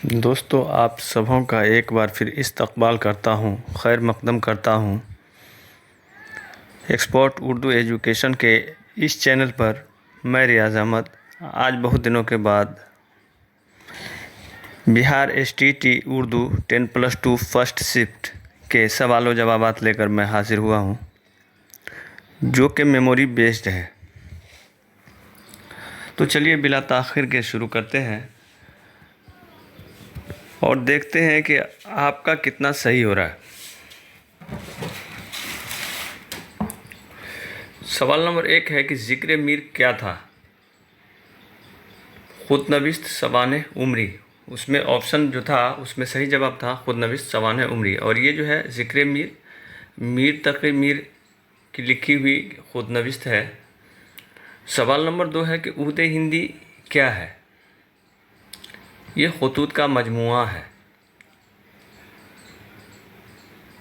दोस्तों, आप सबों का एक बार फिर इस्तकबाल करता हूँ, खैर मकदम करता हूँ। एक्सपर्ट उर्दू एजुकेशन के इस चैनल पर मैं रियाज़ अहमद आज बहुत दिनों के बाद Bihar STT Urdu 10+2 first shift के सवालों जवाबात लेकर मैं हाजिर हुआ हूँ, जो कि मेमोरी बेस्ड है। तो चलिए बिला ताख़िर के शुरू करते हैं और देखते हैं कि आपका कितना सही हो रहा है। सवाल नंबर 1 है कि ज़िक्र मीर क्या था? खुदनविश्त सवाने उमरी। उसमें ऑप्शन जो था उसमें सही जवाब था खुदनविश्त सवाने उमरी। और ये जो है ज़िक्र मीर तक़ी मीर की लिखी हुई खुदनविश्त है। सवाल नंबर 2 है कि उहद हिंदी क्या है? ये खतूत का मजमुआ है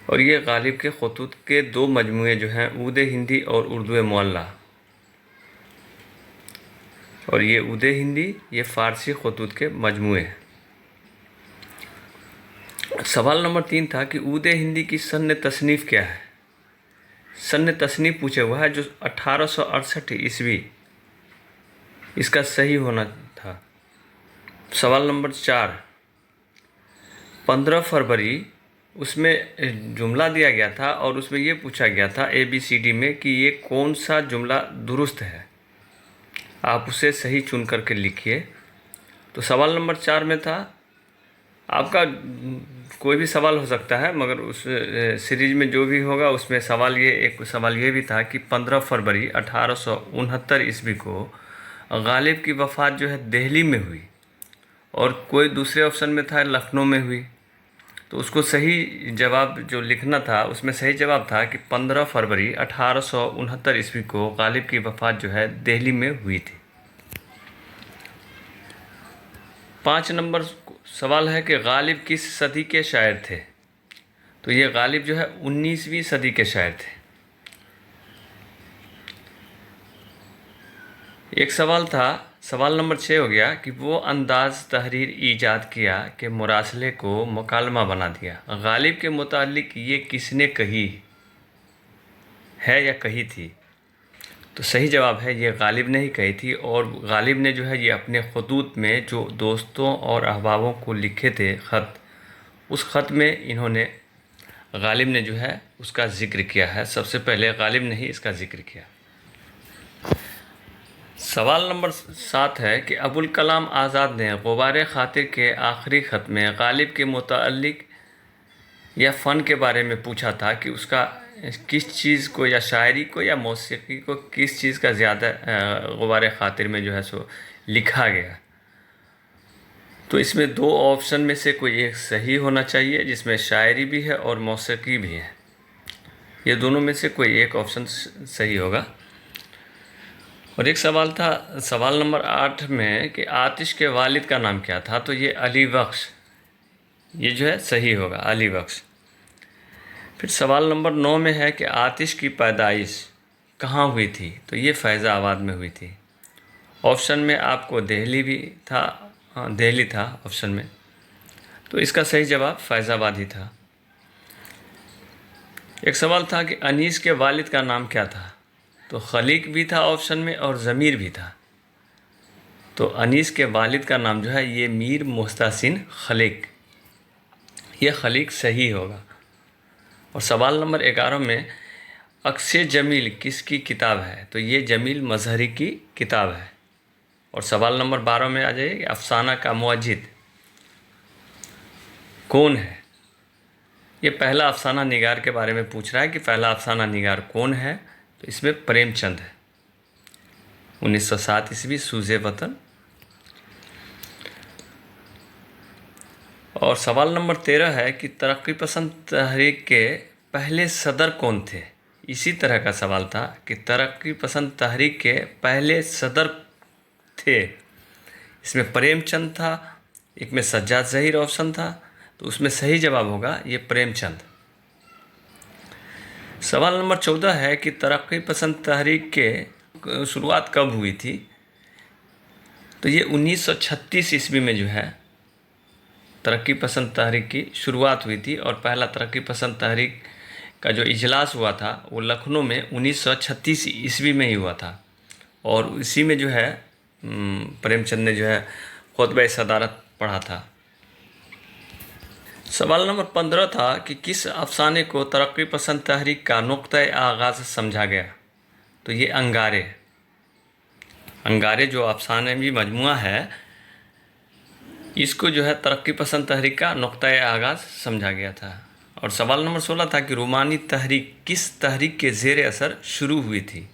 और ये गालिब के खतूत के दो मजमुए जो हैं उहद हिंदी और उर्दू मुअल्ला। और ये उहद हिंदी ये फ़ारसी खतूत के मजमुए हैं। सवाल नंबर 3 था कि उहद हिंदी की सन्न तसनीफ़ क्या है? सन्न तसनीफ़ पूछा हुआ है जो 1868 ईस्वी, इसका सही होना था। सवाल नंबर 4, 15 फरवरी उसमें जुमला दिया गया था और उसमें ये पूछा गया था ABCD में कि ये कौन सा जुमला दुरुस्त है, आप उसे सही चुन करके लिखिए। तो सवाल नंबर 4 में था, आपका कोई भी सवाल हो सकता है मगर उस सीरीज में जो भी होगा उसमें एक सवाल ये भी था कि 15 फरवरी 1869 ईस्वी को गालिब की वफ़ात जो है दिल्ली में हुई और कोई दूसरे ऑप्शन में था लखनऊ में हुई। तो उसको सही जवाब जो लिखना था उसमें सही जवाब था कि 15 फरवरी 1869 ईस्वी को गालिब की वफ़ात जो है दिल्ली में हुई थी। 5 नंबर सवाल है कि गालिब किस सदी के शायर थे? तो ये गालिब जो है 19वीं सदी के शायर थे। एक सवाल था, सवाल नंबर 6 हो गया कि वो अंदाज़ तहरीर ईजाद किया कि मुरासले को मुकालमा बना दिया। गालिब के मुतालिक ये किसने कही है या कही थी? तो सही जवाब है ये गालिब ने ही कही थी। और गालिब ने जो है ये अपने खतूत में जो दोस्तों और अहबाबों को लिखे थे ख़त, उस ख़त में गालिब ने जो है उसका ज़िक्र किया है। सबसे पहले गालिब ने ही इसका ज़िक्र किया। सवाल नंबर 7 है कि अबुल कलाम आज़ाद ने गुबार ख़ातिर के आखिरी ख़त में गालिब के मुतालिक या फ़न के बारे में पूछा था कि उसका किस चीज़ को, या शायरी को या मौसीकी को, किस चीज़ का ज़्यादा गुबार ख़ातिर में जो है सो लिखा गया। तो इसमें दो ऑप्शन में से कोई एक सही होना चाहिए, जिसमें शायरी भी है और मौसीकी भी है। ये दोनों में से कोई एक ऑप्शन सही होगा। और एक सवाल था सवाल नंबर 8 में कि आतिश के वालिद का नाम क्या था? तो ये अली बख्श, ये जो है सही होगा, अली बख्श। फिर सवाल नंबर 9 में है कि आतिश की पैदाइश कहाँ हुई थी? तो ये फैज़ाबाद में हुई थी। ऑप्शन में आपको दिल्ली भी था, दिल्ली था ऑप्शन में, तो इसका सही जवाब फैज़ाबाद ही था। एक सवाल था कि अनीस के वालिद का नाम क्या था? तो खलीक भी था ऑप्शन में और ज़मीर भी था। तो अनीस के वालिद का नाम जो है ये मीर मुहतासिन खलीक, ये खलीक सही होगा। और सवाल नंबर 11 में अक्स जमील किसकी किताब है? तो ये जमील मजहरी की किताब है। और सवाल नंबर 12 में आ जाइए, अफसाना का मुअज्जिद कौन है? ये पहला अफसाना निगार के बारे में पूछ रहा है कि पहला अफसाना निगार कौन है? तो इसमें प्रेमचंद है, 1907 ईस्वी, सूज़े वतन। और सवाल नंबर 13 है कि तरक्की पसंद तहरीक के पहले सदर कौन थे? इसी तरह का सवाल था कि तरक्की पसंद तहरीक के पहले सदर थे। इसमें प्रेमचंद था, एक में सज्जाद ज़हीर ऑप्शन था, तो उसमें सही जवाब होगा ये प्रेमचंद। सवाल नंबर 14 है कि तरक्की पसंद तहरीक के शुरुआत कब हुई थी? तो ये 1936 ईस्वी में जो है तरक्की पसंद तहरीक की शुरुआत हुई थी और पहला तरक्की पसंद तहरीक का जो इजलास हुआ था वो लखनऊ में 1936 ईस्वी में ही हुआ था और इसी में जो है प्रेमचंद ने जो है खुतबा सदारत पढ़ा था। सवाल नंबर 15 था कि किस अफसाने को तरक्की पसंद तहरीक का नुक्ता आगाज़ समझा गया। तो ये अंगारे जो अफसानवी मजमुआ है इसको जो है तरक्की पसंद तहरीक का नुक्ता आगाज़ समझा गया था। और सवाल नंबर 16 था कि रूमानी तहरीक किस तहरीक के ज़ेर असर शुरू हुई थी।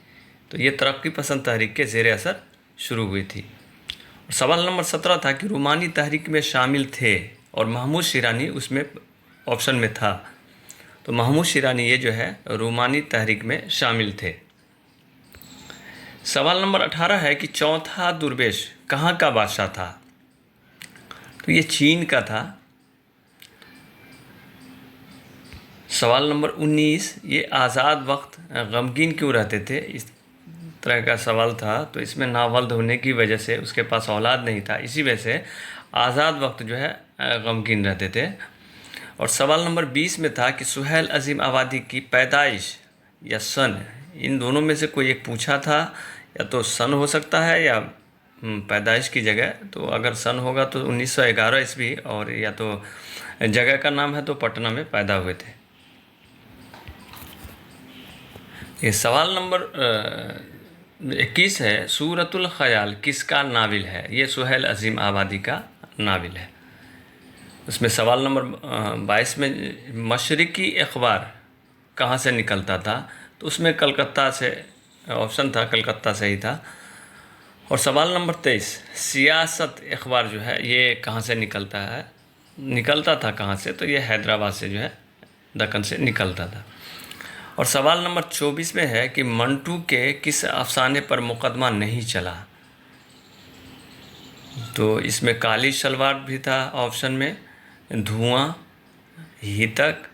तो ये तरक्की पसंद तहरीक के ज़ेर असर शुरू हुई थी। और सवाल नंबर 17 था कि रूमानी तहरीक में शामिल थे और महमूद शिरानी उसमें ऑप्शन में था। तो महमूद शिरानी ये जो है रूमानी तहरीक में शामिल थे। सवाल नंबर 18 है कि चौथा दुर्वेश कहाँ का बादशाह था। तो ये चीन का था। सवाल नंबर 19 ये आज़ाद वक्त गमगीन क्यों रहते थे, इस तरह का सवाल था। तो इसमें नावल्द होने की वजह से उसके पास औलाद नहीं था, इसी वजह से आज़ाद वक्त जो है गमगीन रहते थे। और सवाल नंबर 20 में था कि सुहेल अजीम आबादी की पैदाइश या सन, इन दोनों में से कोई एक पूछा था। या तो सन हो सकता है या पैदाइश की जगह। तो अगर सन होगा तो 1911 ईस्वी, और या तो जगह का नाम है तो पटना में पैदा हुए थे। ये सवाल नंबर 21 है सूरतुल ख़याल किसका नाविल है। ये सुहेल अजीम आबादी का नाविल है। उसमें सवाल नंबर 22 में मशरिकी अखबार कहाँ से निकलता था। तो उसमें कलकत्ता से ऑप्शन था, कलकत्ता से ही था। और सवाल नंबर 23 सियासत अखबार जो है ये कहाँ से निकलता था कहाँ से। तो ये हैदराबाद से जो है दक्कन से निकलता था। और सवाल नंबर 24 में है कि मंटू के किस अफसाने पर मुकदमा नहीं चला। तो इसमें काली शलवार भी था ऑप्शन में, धुआं, हितक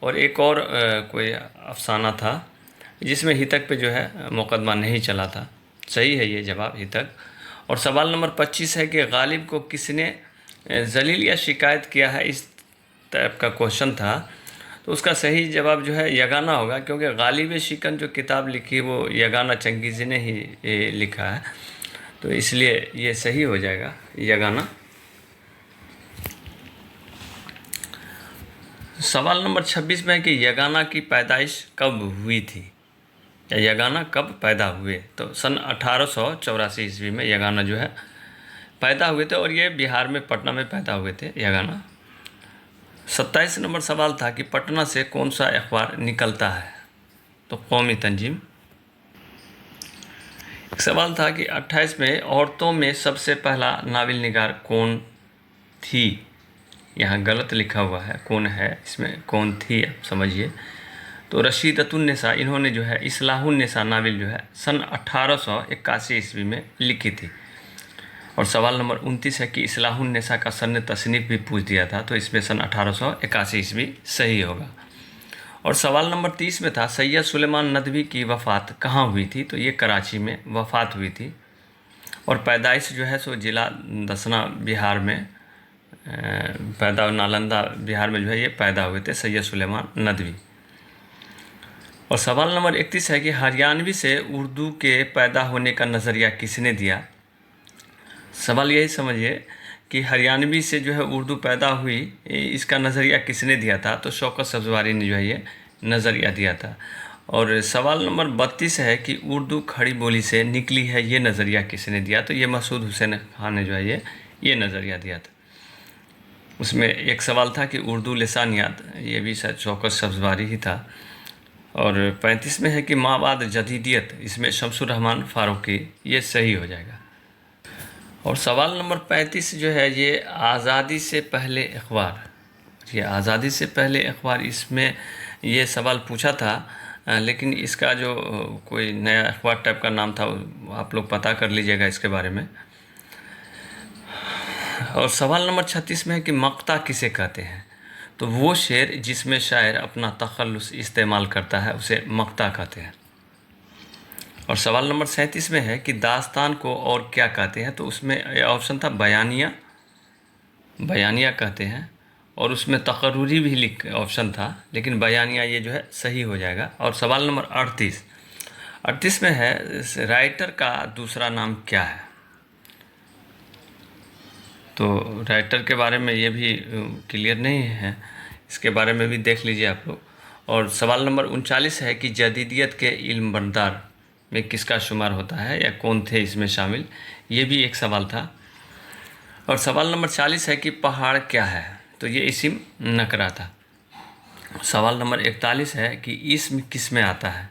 और एक और कोई अफसाना था जिसमें हितक पे जो है मुकदमा नहीं चला था। सही है ये जवाब, हितक। और सवाल नंबर 25 है कि गालिब को किसने जलील या शिकायत किया है, इस टाइप का क्वेश्चन था। तो उसका सही जवाब जो है यगाना होगा, क्योंकि गालिब शिकन जो किताब लिखी वो यगाना चंगीज़ी ने ही लिखा है। तो इसलिए ये सही हो जाएगा यगाना। सवाल नंबर 26 में है कि यगाना की पैदाइश कब हुई थी या यगाना कब पैदा हुए। तो सन 1884 ईस्वी में यगाना जो है पैदा हुए थे और ये बिहार में पटना में पैदा हुए थे यगाना। 27 नंबर सवाल था कि पटना से कौन सा अखबार निकलता है। तो कौमी तंजीम। एक सवाल था कि 28 में औरतों में सबसे पहला नावल निगार कौन थी। यहाँ गलत लिखा हुआ है, कौन है, इसमें कौन थी आप समझिए। तो रशीदतुन्निसा, इन्होंने जो है इस्लाहुन्निसा नावल जो है सन 1881 ईस्वी में लिखी थी। और सवाल नंबर 29 है कि इस्लाहुन्निसा का सन तसनीफ़ भी पूछ दिया था। तो इसमें सन 1881 ईस्वी सही होगा। और सवाल नंबर 30 में था सैयद सुलेमान नदवी की वफ़ात कहाँ हुई थी। तो ये कराची में वफ़ात हुई थी और पैदाइश जो है सो ज़िला दसना बिहार में नालंदा बिहार में जो है ये पैदा हुए थे सैयद सुलेमान नदवी। और सवाल नंबर 31 है कि हरियाणवी से उर्दू के पैदा होने का नज़रिया किसने दिया। सवाल यही समझिए कि हरियाणवी से जो है उर्दू पैदा हुई, इसका नज़रिया किसने दिया था। तो शौकत सब्ज़वारी ने जो है ये नज़रिया दिया था। और सवाल नंबर 32 है कि उर्दू खड़ी बोली से निकली है, ये नज़रिया किसने दिया। तो ये मसूद हुसैन खान ने जो है ये नज़रिया दिया था। उसमें एक सवाल था कि उर्दू लिसानियात, ये भी शायद शौकत सब्ज़वारी ही था। और 35 में है कि माबाद जदीदियत, इसमें शमसुर रहमान फ़ारूकी, ये सही हो जाएगा। और सवाल नंबर 35 जो है ये आज़ादी से पहले अखबार, ये आज़ादी से पहले अखबार, इसमें ये सवाल पूछा था लेकिन इसका जो कोई नया अखबार टाइप का नाम था आप लोग पता कर लीजिएगा इसके बारे में। और सवाल नंबर 36 में है कि मक्ता किसे कहते हैं। तो वो शेर जिसमें शायर अपना तखल्लुस इस्तेमाल करता है उसे मक्ता कहते हैं। और सवाल नंबर 37 में है कि दास्तान को और क्या कहते हैं। तो उसमें ऑप्शन था बयानिया, बयानिया कहते हैं, और उसमें तकर्रुरी भी लिख ऑप्शन था, लेकिन बयानिया ये जो है सही हो जाएगा। और सवाल नंबर 38 में है, राइटर का दूसरा नाम क्या है? तो राइटर के बारे में ये भी क्लियर नहीं है, इसके बारे में भी देख लीजिए आप लोग। और सवाल नंबर 39 है कि जदीदियत के इल्मबरदार में किसका शुमार होता है, या कौन थे इसमें शामिल, ये भी एक सवाल था। और सवाल नंबर 40 है कि पहाड़ क्या है? तो ये इस्म नकरा था। सवाल नंबर 41 है कि इस्म किस में आता है?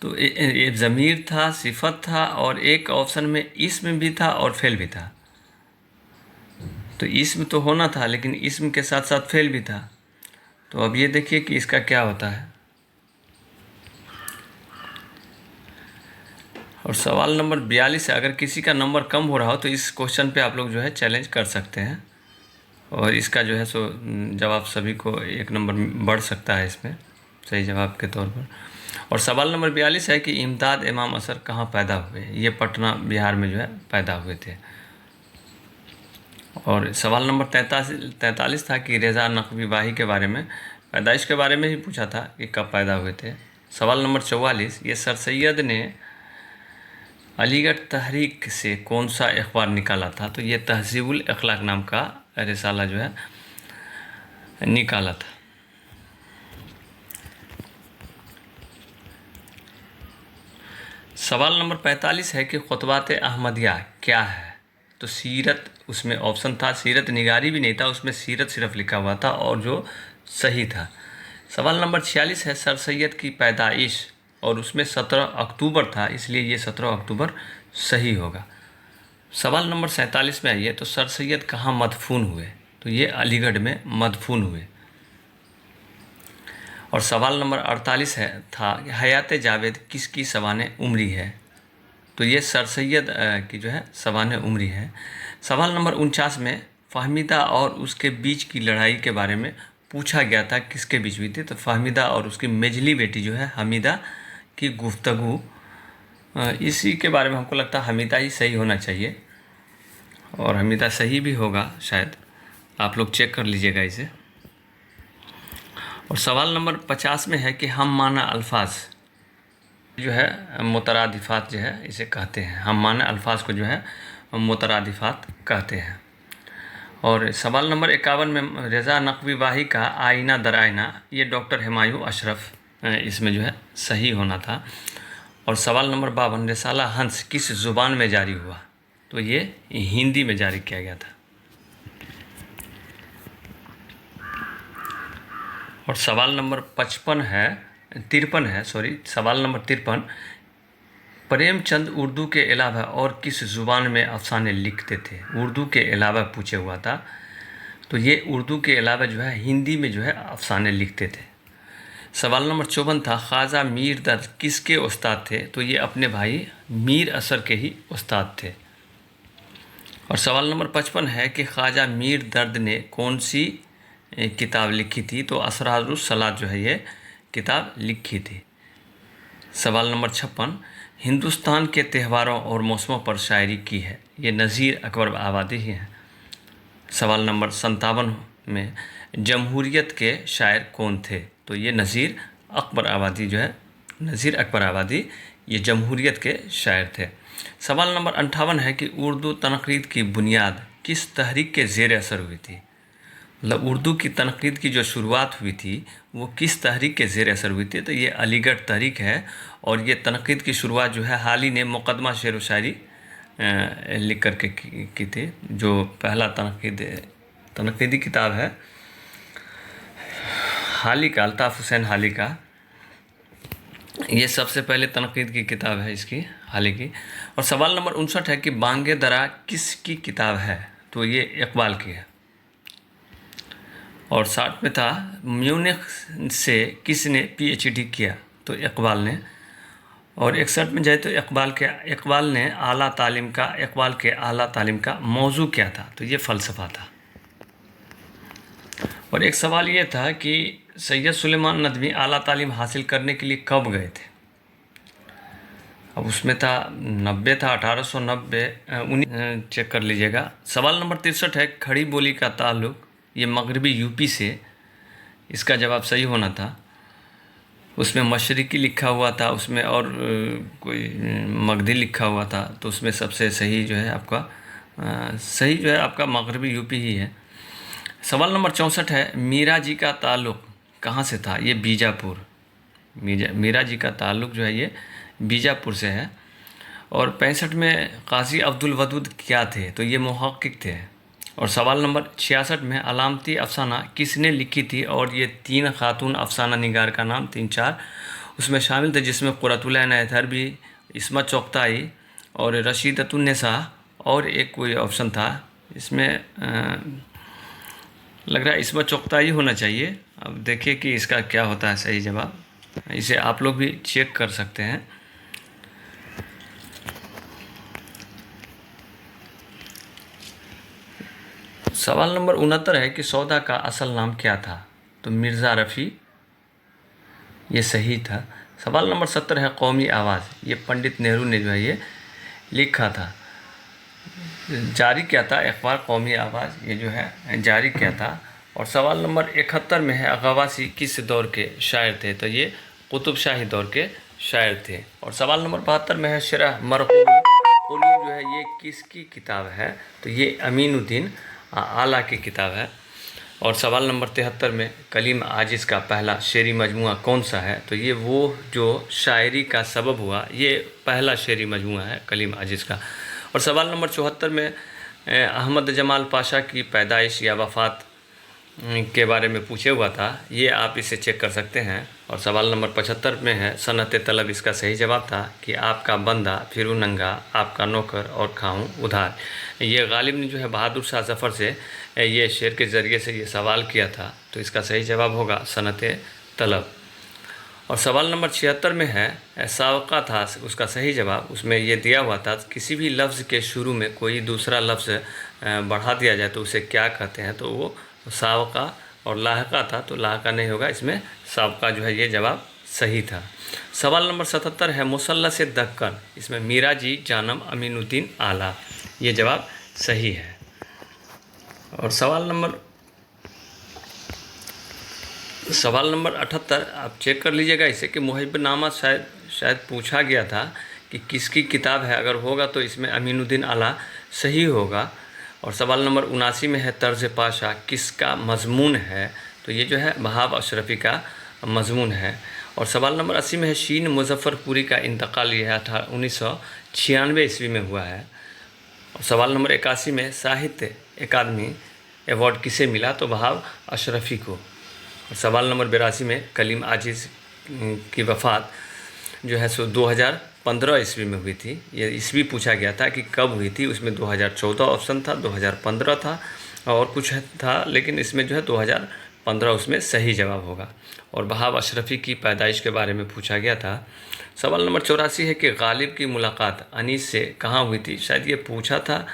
तो ये ज़मीर था, सिफत था, और एक ऑप्शन में इस्म भी था और फेल भी था। तो इस्म तो होना था, लेकिन इस्म के साथ साथ फेल भी था। तो अब ये देखिए कि इसका क्या होता है। और सवाल नंबर 42 है, अगर किसी का नंबर कम हो रहा हो तो इस क्वेश्चन पे आप लोग जो है चैलेंज कर सकते हैं, और इसका जो है सो जवाब सभी को 1 नंबर बढ़ सकता है इसमें सही जवाब के तौर पर। और सवाल नंबर 42 है कि इमदाद इमाम असर कहाँ पैदा हुए? ये पटना बिहार में जो है पैदा हुए थे। और सवाल नंबर 43 था कि रेज़ा नकवी वाही के बारे में, पैदाइश के बारे में ही पूछा था कि कब पैदा हुए थे। सवाल नंबर 44, ये सर सैयद ने अलीगढ़ तहरीक से कौन सा अखबार निकाला था? तो ये तहज़ीबुल अखलाक नाम का रिसाला जो है निकाला था। सवाल नंबर 45 है कि खुतबात अहमदिया क्या है? तो सीरत, उसमें ऑप्शन था, सीरत निगारी भी नहीं था, उसमें सीरत सिर्फ लिखा हुआ था और जो सही था। सवाल नंबर 46 है सर सैयद की पैदाइश, और उसमें 17 अक्टूबर था, इसलिए ये 17 अक्टूबर सही होगा। सवाल नंबर 47 में आइए, तो सर सैयद कहाँ मदफून हुए? तो ये अलीगढ़ में मदफून हुए। और सवाल नंबर 48 है था हयात जावेद किसकी सवाने उम्री है? तो ये सर सैयद की जो है सवाने उम्री है। सवाल नंबर 49 में फ़हमीदा और उसके बीच की लड़ाई के बारे में पूछा गया था, किसके बीच हुई थी? तो फ़हमीदा और उसकी मेजली बेटी जो है हमीदा की गुफ्तगू, इसी के बारे में हमको लगता है हमीदा ही सही होना चाहिए, और हमीदा सही भी होगा शायद, आप लोग चेक कर लीजिएगा इसे। और सवाल नंबर 50 में है कि हम माना अल्फाज जो है मुतरादिफात जो है इसे कहते हैं, हम माना अल्फाज को जो है मुतरादिफात कहते हैं। और सवाल नंबर 51 में रेज़ा नकवी वाही का आईना दर आईना, ये डॉक्टर हुमायूं अशरफ इसमें जो है सही होना था। और सवाल नंबर 52 रिसाला हंस किस ज़ुबान में जारी हुआ? तो ये हिंदी में जारी किया गया था। और सवाल नंबर 53 है, सवाल नंबर 53, प्रेमचंद उर्दू के अलावा और किस ज़ुबान में अफसाने लिखते थे? उर्दू के अलावा पूछे हुआ था, तो ये उर्दू के अलावा जो है हिंदी में जो है अफसाने लिखते थे। सवाल नंबर 54 था ख्वाजा मीर दर्द किसके उस्ताद थे? तो ये अपने भाई मीर असर के ही उस्ताद थे। और सवाल नंबर 55 है कि ख्वाजा मीर दर्द ने कौन सी किताब लिखी थी? तो असरारुस सलात जो है ये किताब लिखी थी। सवाल नंबर 56, हिंदुस्तान के त्योहारों और मौसमों पर शायरी की है, ये नज़ीर अकबर आबादी ही हैं। सवाल नंबर 57 में जमहूरियत के शायर कौन थे? तो ये नज़ीर अकबर आबादी जो है, नज़ीर अकबर आबादी ये जमहूरियत के शायर थे। सवाल नंबर 58 है कि उर्दू तनक़ीद की बुनियाद किस तहरीक के ज़ेर असर हुई थी? मतलब उर्दू की तनक़ीद की जो शुरुआत हुई थी वो किस तहरीक के ज़ेर असर हुई थी? तो ये अलीगढ़ तहरीक है, और ये तनक़ीद की शुरुआत जो है हाल ही ने मुक़दमा शेर व शायरी लिख कर के की थी, जो पहला तनक़ीदी किताब है हाली का, अल्ताफ़ हुसैन हाली का, ये सबसे पहले तनक़ीद की किताब है इसकी, हाली की। और सवाल नंबर 59 है कि बांगे दरा किसकी किताब है? तो ये इकबाल की है। और 60 में था म्यूनिख से किसने पीएचडी किया? तो इकबाल ने। और 61 में जाए तो इकबाल के आला तालीम का मौजू क्या था? तो ये फ़लसफ़ा था। और एक सवाल ये था कि सैयद सुलेमान नदवी आला तालीम हासिल करने के लिए कब गए थे? अब उसमें था 90 था 1890 चेक कर लीजिएगा। सवाल नंबर 63 है, खड़ी बोली का ताल्लुक ये मगरबी यूपी से, इसका जवाब सही होना था। उसमें मशरिकी लिखा हुआ था, उसमें और कोई मगधी लिखा हुआ था, तो उसमें सबसे सही जो है आपका सही जो है आपका मगरबी यूपी ही है। सवाल नंबर 64 है, मीरा जी का ताल्लुक़ कहाँ से था? ये बीजापुर। मीरा जी का ताल्लुक़ जो है ये बीजापुर से है। और 65 में काजी अब्दुल वदूद क्या थे? तो ये मुहक्किक थे। और सवाल नंबर 66 में अलामती अफसाना किसने लिखी थी? और ये 3 खातून अफसाना निगार का नाम 3-4 उसमें शामिल थे, जिसमें कुरतुल ऐन हैदरबी, इस्मत चुग़ताई और रशीदतुन्निसा, और एक कोई ऑप्शन था इसमें लग रहा है इस्मत चुग़ताई होना चाहिए। अब देखिए कि इसका क्या होता है सही जवाब, इसे आप लोग भी चेक कर सकते हैं। सवाल नंबर 69 है कि सौदा का असल नाम क्या था? तो मिर्ज़ा रफ़ी, ये सही था। सवाल नंबर 70 है, कौमी आवाज़ ये पंडित नेहरू ने जो है ये लिखा था, जारी किया था, अखबार कौमी आवाज़ ये जो है जारी किया था। और सवाल नंबर 71 में है, गवासी किस दौर के शायर थे? तो ये कुतुब शाही दौर के शायर थे। और सवाल नंबर 72 में है, शरह मरहूब उलूम जो है ये किसकी किताब है? तो ये अमीनुद्दीन आला की किताब है। और सवाल नंबर 73 में, कलीम आजिज़ का पहला शेरी मजमुआ कौन सा है? तो ये वो जो शायरी का सबब हुआ, ये पहला शेरी मजमुआ है कलीम आजिज़ का। और सवाल नंबर 74 में अहमद जमाल पाशा की पैदाइश या वफ़ात के बारे में पूछे हुआ था, ये आप इसे चेक कर सकते हैं। और सवाल नंबर 75 में है, सनत तलब इसका सही जवाब था कि आपका बंदा फिरू नंगा, आपका नौकर और खाऊं उधार। ये गालिब ने जो है बहादुर शाह ज़फ़र से ये शेर के ज़रिए से ये सवाल किया था, तो इसका सही जवाब होगा सनत तलब। और सवाल नंबर 76 में है, सावका था उसका सही जवाब, उसमें ये दिया हुआ था किसी भी लफ्ज़ के शुरू में कोई दूसरा लफ्ज़ बढ़ा दिया जाए तो उसे क्या कहते हैं? तो वो सावका और लाहका था, तो लाहका नहीं होगा, इसमें सावका जो है ये जवाब सही था। सवाल नंबर 77 है, मुसल्लस दक्कन इसमें मीरा जी जानम अमीनुद्दीन आला, ये जवाब सही है। और सवाल नंबर 78 आप चेक कर लीजिएगा इसे कि मुहिब्बनामा शायद पूछा गया था कि किसकी किताब है, अगर होगा तो इसमें अमीनुद्दीन आला सही होगा। और सवाल नंबर 79 में है, तर्ज पाशा किसका मजमून है? तो ये जो है वहाब अशरफी का मजमून है। और सवाल नंबर 80 में है, शीन मुजफ्फरपुरी का इंतकाल यह 1996 ईस्वी में हुआ है। और सवाल नंबर 81 में साहित्य अकादमी अवार्ड किसे मिला? तो वहाब अशरफी को। और सवाल नंबर 82 में कलीम आजिज़ की वफ़ात जो है सो 2015 ईस्वी में हुई थी। ये ईस्वी पूछा गया था कि कब हुई थी, उसमें 2014 ऑप्शन था, 2015 था और कुछ था, लेकिन इसमें जो है 2015 उसमें सही जवाब होगा। और वहाब अशरफी की पैदाइश के बारे में पूछा गया था। सवाल नंबर 84 है कि गालिब की मुलाकात अनीस से कहाँ हुई थी? शायद ये पूछा था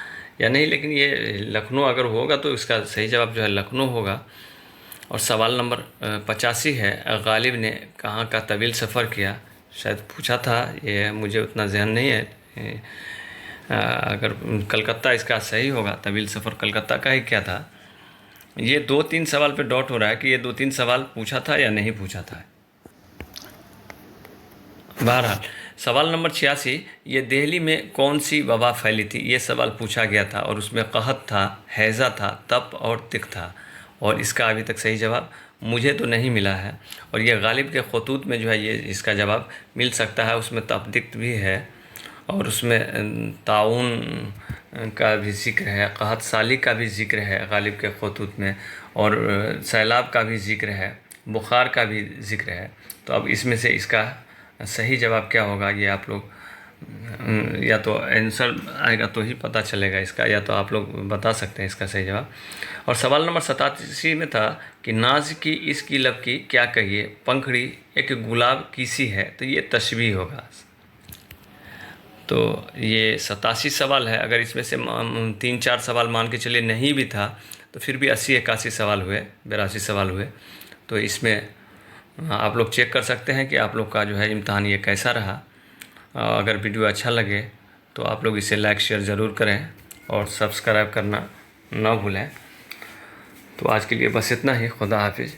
या नहीं, लेकिन ये लखनऊ अगर होगा तो इसका सही जवाब जो है लखनऊ होगा। और सवाल नंबर 85 है, गालिब ने कहाँ का तवील सफ़र किया? शायद पूछा था, ये मुझे उतना ज़हन नहीं है, अगर कलकत्ता इसका सही होगा, तवील सफ़र कलकत्ता का ही क्या था। ये 2-3 सवाल पे डॉट हो रहा है कि ये 2-3 सवाल पूछा था या नहीं पूछा था। बहरहाल सवाल नंबर 86, ये दिल्ली में कौन सी वबा फैली थी? ये सवाल पूछा गया था और उसमें कहत था, हैज़ा था, तप और तिक था। और इसका अभी तक सही जवाब मुझे तो नहीं मिला है। और ये गालिब के खतूत में जो है ये इसका जवाब मिल सकता है, उसमें तपदिक्त भी है और उसमें ताउन का भी ज़िक्र है, कहत साली का भी ज़िक्र है गालिब के खतूत में, और सैलाब का भी ज़िक्र है, बुखार का भी ज़िक्र है। तो अब इसमें से इसका सही जवाब क्या होगा, ये आप लोग या तो आंसर आएगा तो ही पता चलेगा इसका, या तो आप लोग बता सकते हैं इसका सही जवाब। और सवाल नंबर 87 में था कि नाज की इसकी लब की क्या कहिए, पंखड़ी एक गुलाब की सी है? तो ये तशबीह होगा। तो ये 87 सवाल है, अगर इसमें से 3-4 सवाल मान के चलिए नहीं भी था तो फिर भी 80-81 सवाल हुए, 82 सवाल हुए। तो इसमें आप लोग चेक कर सकते हैं कि आप लोग का जो है इम्तहान ये कैसा रहा। अगर वीडियो अच्छा लगे तो आप लोग इसे लाइक शेयर ज़रूर करें और सब्सक्राइब करना ना भूलें। तो आज के लिए बस इतना ही। खुदा हाफिज़।